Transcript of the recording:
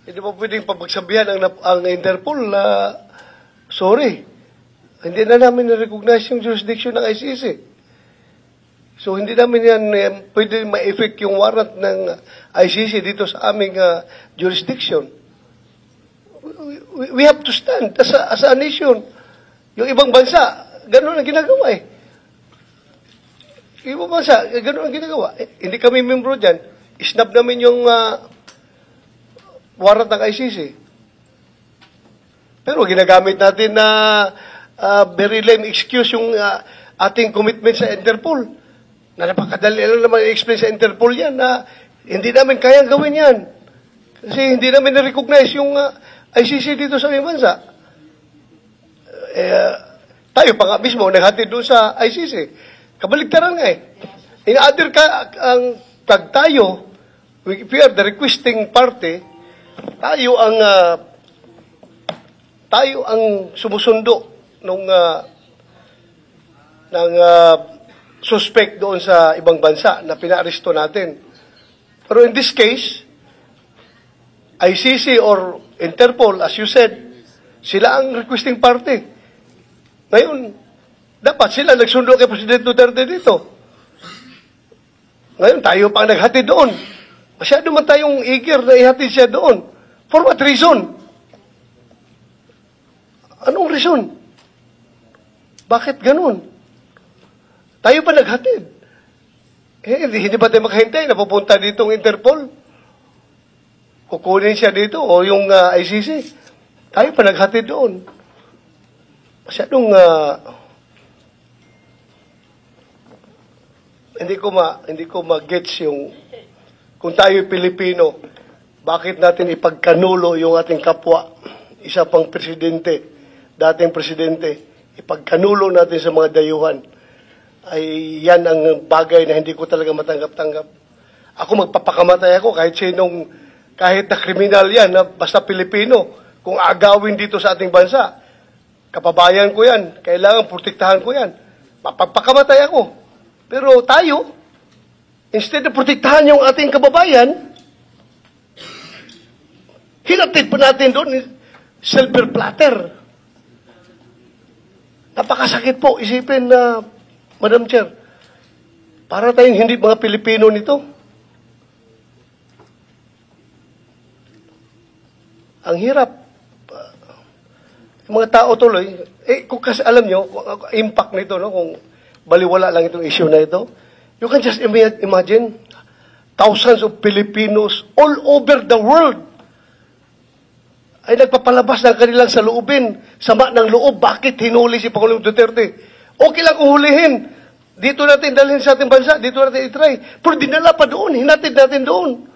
Hindi pa pwedeng pagsabihan ang Interpol na, sorry, hindi na namin na-recognize yung jurisdiction ng ICC. So, hindi namin yan pwede ma-effect yung warrant ng ICC dito sa aming jurisdiction. We have to stand as a nation. Yung ibang bansa, gano'n ang ginagawa eh. Yung ibang bansa, gano'n ang ginagawa. Hindi kami membro dyan. Isnab namin yung warrant ng ICC. Pero ginagamit natin na very lame excuse yung ating commitment sa Interpol. Na napakadali lang naman i-explain sa Interpol yan na hindi namin kayang gawin yan. Kasi hindi namin na-recognize yung ICC dito sa aming bansa. Tayo pa nga mismo naghatid doon sa ICC. Kabaligtaran nga eh. In other pag tayo, if we are the requesting party, tayo ang sumusundo ng suspect doon sa ibang bansa na pinaaresto natin. Pero in this case, ICC or Interpol, as you said, sila ang requesting party. Ngayon, dapat sila nagsundo kay President Duterte dito. Ngayon, tayo pa naghatid doon. Masyado man tayong eager na ihatid siya doon. For what reason? Anong reason? Bakit ganun? Tayo pa naghatid. Hindi ba tayo makahintay na pupunta dito ang Interpol? Kukunin siya dito o yung ICC. Tayo pa naghatid doon. Masyadong hindi ko ma-gets yung kung tayo Pilipino, bakit natin ipagkanulo yung ating kapwa, isa pang presidente, dating presidente, ipagkanulo natin sa mga dayuhan. Ay yan ang bagay na hindi ko talaga matanggap-tanggap. Ako magpapakamatay ako kahit na kriminal yan, basta Pilipino, kung agawin dito sa ating bansa, kababayan ko yan, kailangan protektahan ko yan. Papakamatay ako. Pero tayo, instead na protektahan yung ating kababayan, hinatid pa natin doon, silver platter. Napakasakit po, isipin na, Madam Chair, para tayong hindi mga Pilipino nito. Ang hirap. Yung mga tao tuloy, kung kasi alam nyo, impact nito, no, kung baliwala lang itong issue na ito, you can just imagine thousands of Filipinos all over the world ay nagpapalabas ng kanilang saloobin, sama ng loob, bakit hinuli si Pangulong Duterte. Okay lang kung hulihin. Dito natin dalhin sa ating bansa, dito natin itry. Pero dinala pa doon, hinatid natin doon.